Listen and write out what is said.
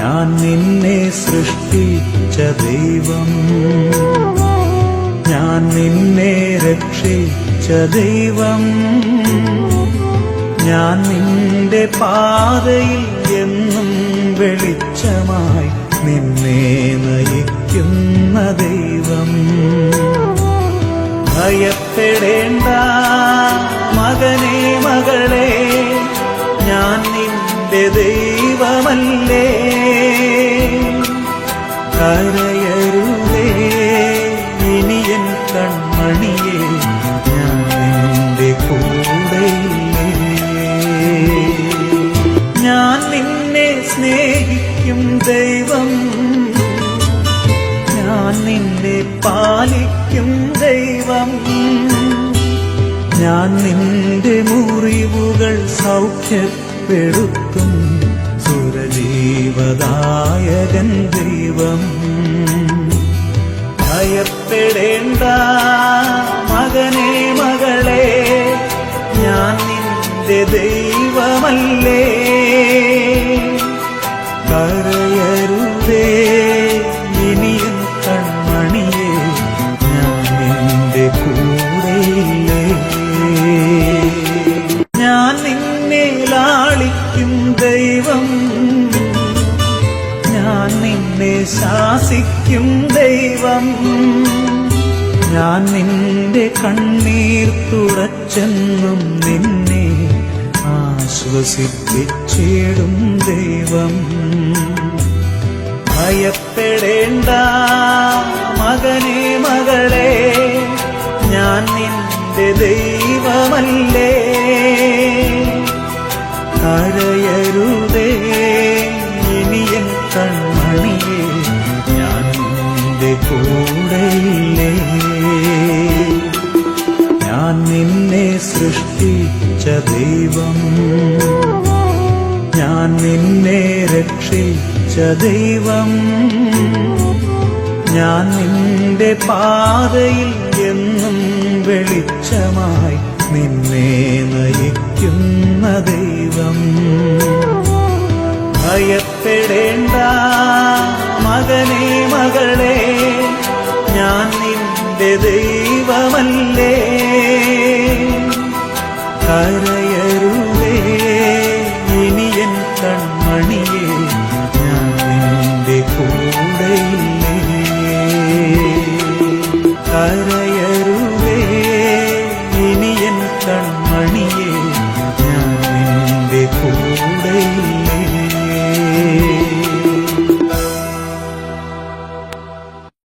ഞാൻ നിന്നെ സൃഷ്ടിച്ച ദൈവം, ഞാൻ നിന്നെ രക്ഷിച്ച ദൈവം, ഞാൻ നിന്റെ പാതയിൽ എന്നും വെളിച്ചമായി നിന്നെ നയിക്കുന്ന ദൈവം. ഭയപ്പെടേണ്ട മകനേ മകളേ, ഞാൻ നിന്റെ ദൈവമല്ലേ. കരയരുതേ ഇനിയൻ കൺമണിയേ, ഞാൻ നിന്റെ കൂടെയില്ലേ. ഞാൻ നിന്നെ സ്നേഹിക്കും ദൈവം, ഞാൻ നിന്നെ പാലിക്കും ദൈവം, ഞാൻ നിന്റെ മുറിവുകൾ സൗഖ്യപ്പെടുത്തും സുരജീവദായകൻ ദൈവം. ഭയപ്പെടേണ്ട മകനേ മകളേ, ഞാൻ നിന്റെ ദൈവമല്ലേ. കരയരുതേ ഇനിയും കൺമണിയേ, ഞാൻ നിന്റെ കൂടെയില്ലേ. ഞാൻ നിന്നെ ലാളിക്കും ദൈവം, ഞാൻ നിന്നെ ശാസിക്കും ദൈവം, ഞാൻ നിന്റെ കണ്ണീർ തുടച്ചെന്നും നിന്നെ ആശ്വസിപ്പിച്ചിടും ദൈവം. ഭയപ്പെടേണ്ട മകനേ മകളേ, ഞാൻ നിന്റെ ദൈവമല്ലേ. കരയരുതേ ഇനിയൻ കൺമണിയേ, ഞാൻ നിന്റെ കൂടെയില്ലേ. ഞാൻ നിന്നെ സൃഷ്ടിച്ച ദൈവം, ഞാൻ നിന്നെ രക്ഷിച്ച ദൈവം, ഞാൻ നിന്റെ പാതയിൽ എന്നും വെളിച്ചമായി നിന്നെ നയിക്കുന്ന ദൈവം. ഭയപ്പെടേണ്ട മകനേ മകളേ, ഞാൻ നിന്റെ ദൈവമല്ലേ.